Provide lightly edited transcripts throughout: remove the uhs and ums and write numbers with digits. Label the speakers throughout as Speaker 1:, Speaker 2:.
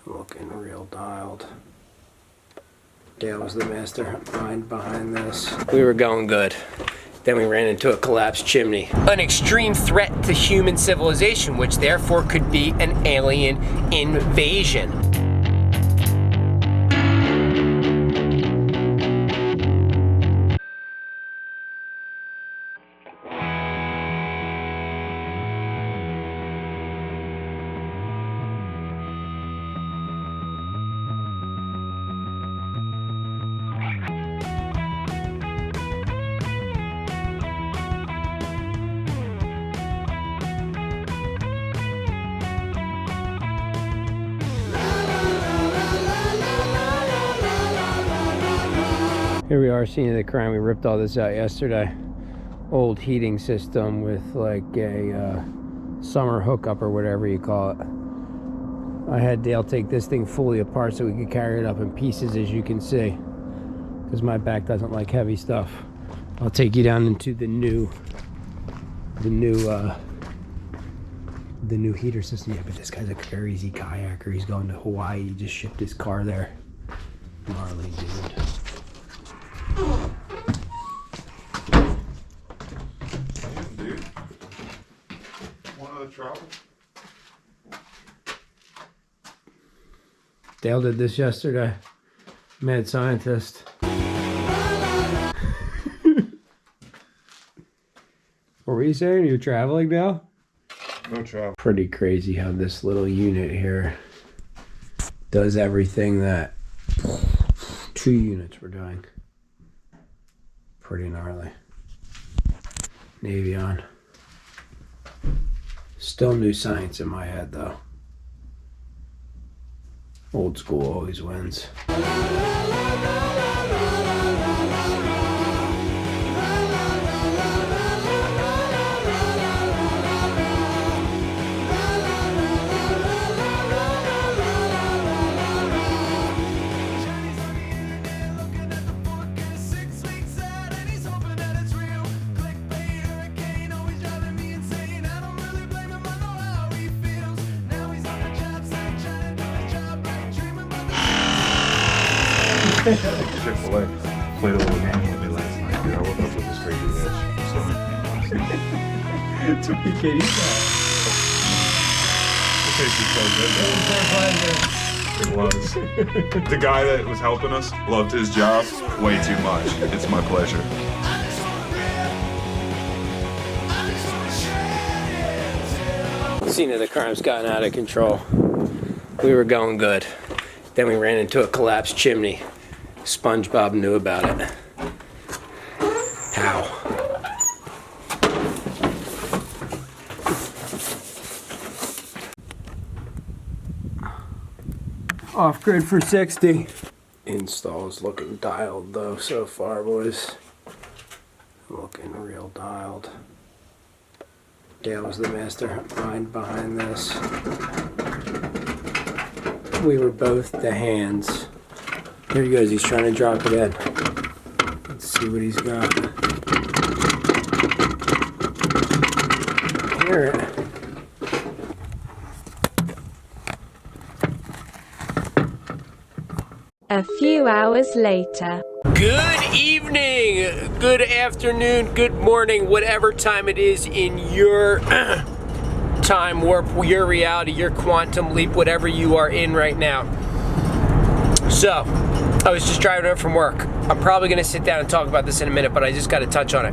Speaker 1: Looking real dialed. Dale was the mastermind behind this. We were going good. Then we ran into a collapsed chimney. An extreme threat to human civilization, which therefore could be an alien invasion. Here we are, scene of the crime. We ripped all this out yesterday. Old heating system with like a summer hookup or whatever you call it. I had Dale take this thing fully apart so we could carry it up in pieces, as you can see, because my back doesn't like heavy stuff. I'll take you down into the new heater system. Yeah, but this guy's a crazy kayaker. He's going to Hawaii. He just shipped his car there. Gnarly dude.
Speaker 2: Dude, want to travel?
Speaker 1: Dale did this yesterday. Mad scientist. What were you saying? You're traveling now?
Speaker 2: No travel.
Speaker 1: Pretty crazy how this little unit here does everything that 2 units were doing. Pretty gnarly. Navien. Still new science in my head though. Old school always wins.
Speaker 2: Chick-fil-A played a little game with me last night, dude. I woke up with this crazy itch.
Speaker 1: It's okay, Katie.
Speaker 2: It was. The guy that was helping us loved his job way too much. It's my pleasure.
Speaker 1: Scene of the crime's gotten out of control. We were going good. Then we ran into a collapsed chimney. SpongeBob knew about it. How? Off grid for 60. Install's looking dialed though so far, boys. Looking real dialed. Dale was the mastermind behind this. We were both the hands. Here he goes, he's trying to drop it in. Let's see what he's got. Hear it.
Speaker 3: A few hours later.
Speaker 1: Good evening, good afternoon, good morning, whatever time it is in your time warp, your reality, your quantum leap, whatever you are in right now. So, I was just driving home from work. I'm probably going to sit down and talk about this in a minute, but I just got to touch on it.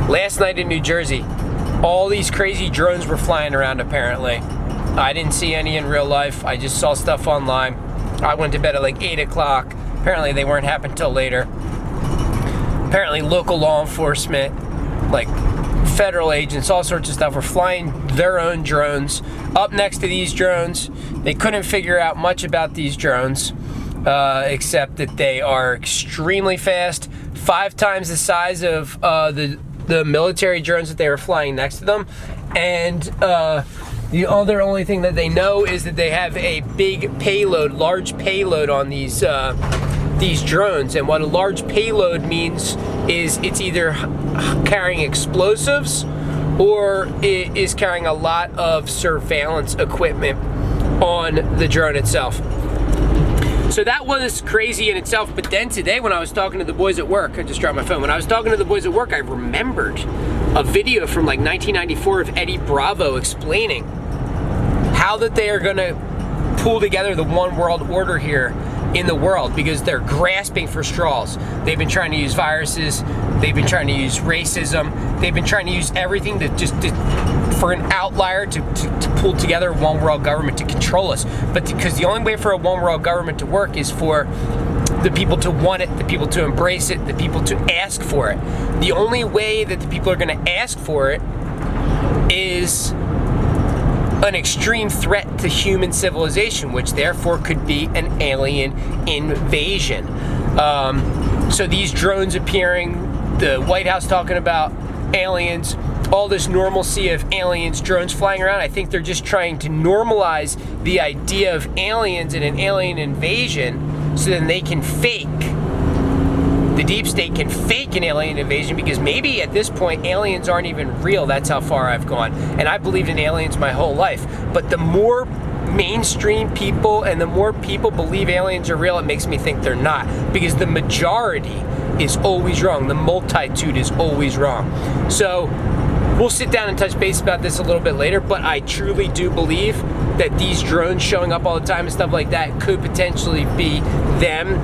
Speaker 1: Last night in New Jersey, all these crazy drones were flying around apparently. I didn't see any in real life. I just saw stuff online. I went to bed at like 8 o'clock. Apparently they weren't happening till later. Apparently local law enforcement, like federal agents, all sorts of stuff were flying their own drones up next to these drones. They couldn't figure out much about these drones. Except that they are extremely fast, 5 times the size of the military drones that they were flying next to them, and the other only thing that they know is that they have a big payload, large payload on these drones. And what a large payload means is it's either carrying explosives or it is carrying a lot of surveillance equipment. on the drone itself. So that was crazy in itself. But then today when I was talking to the boys at work, I just dropped my phone. When I was talking to the boys at work, I remembered a video from like 1994 of Eddie Bravo explaining how that they are gonna pull together the one world order here in the world, because they're grasping for straws. They've been trying to use viruses, they've been trying to use racism, they've been trying to use everything for an outlier to pull together a one world government to control us. But because the only way for a one world government to work is for the people to want it, the people to embrace it, the people to ask for it. The only way that the people are going to ask for it is an extreme threat to human civilization, which therefore could be an alien invasion. So these drones appearing, the White House talking about aliens, all this normalcy of aliens, drones flying around, I think they're just trying to normalize the idea of aliens and an alien invasion so then they can fake, the deep state can fake an alien invasion, because maybe at this point aliens aren't even real. That's how far I've gone. And I believed in aliens my whole life. But the more mainstream people and the more people believe aliens are real, it makes me think they're not. Because the majority is always wrong. The multitude is always wrong. So we'll sit down and touch base about this a little bit later, but I truly do believe that these drones showing up all the time and stuff like that could potentially be them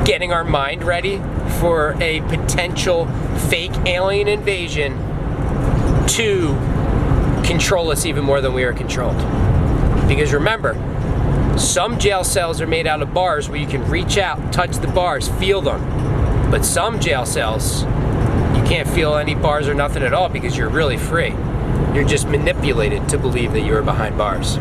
Speaker 1: getting our mind ready for a potential fake alien invasion to control us even more than we are controlled. Because remember, some jail cells are made out of bars where you can reach out, touch the bars, feel them. But some jail cells, you can't feel any bars or nothing at all because you're really free. You're just manipulated to believe that you are behind bars.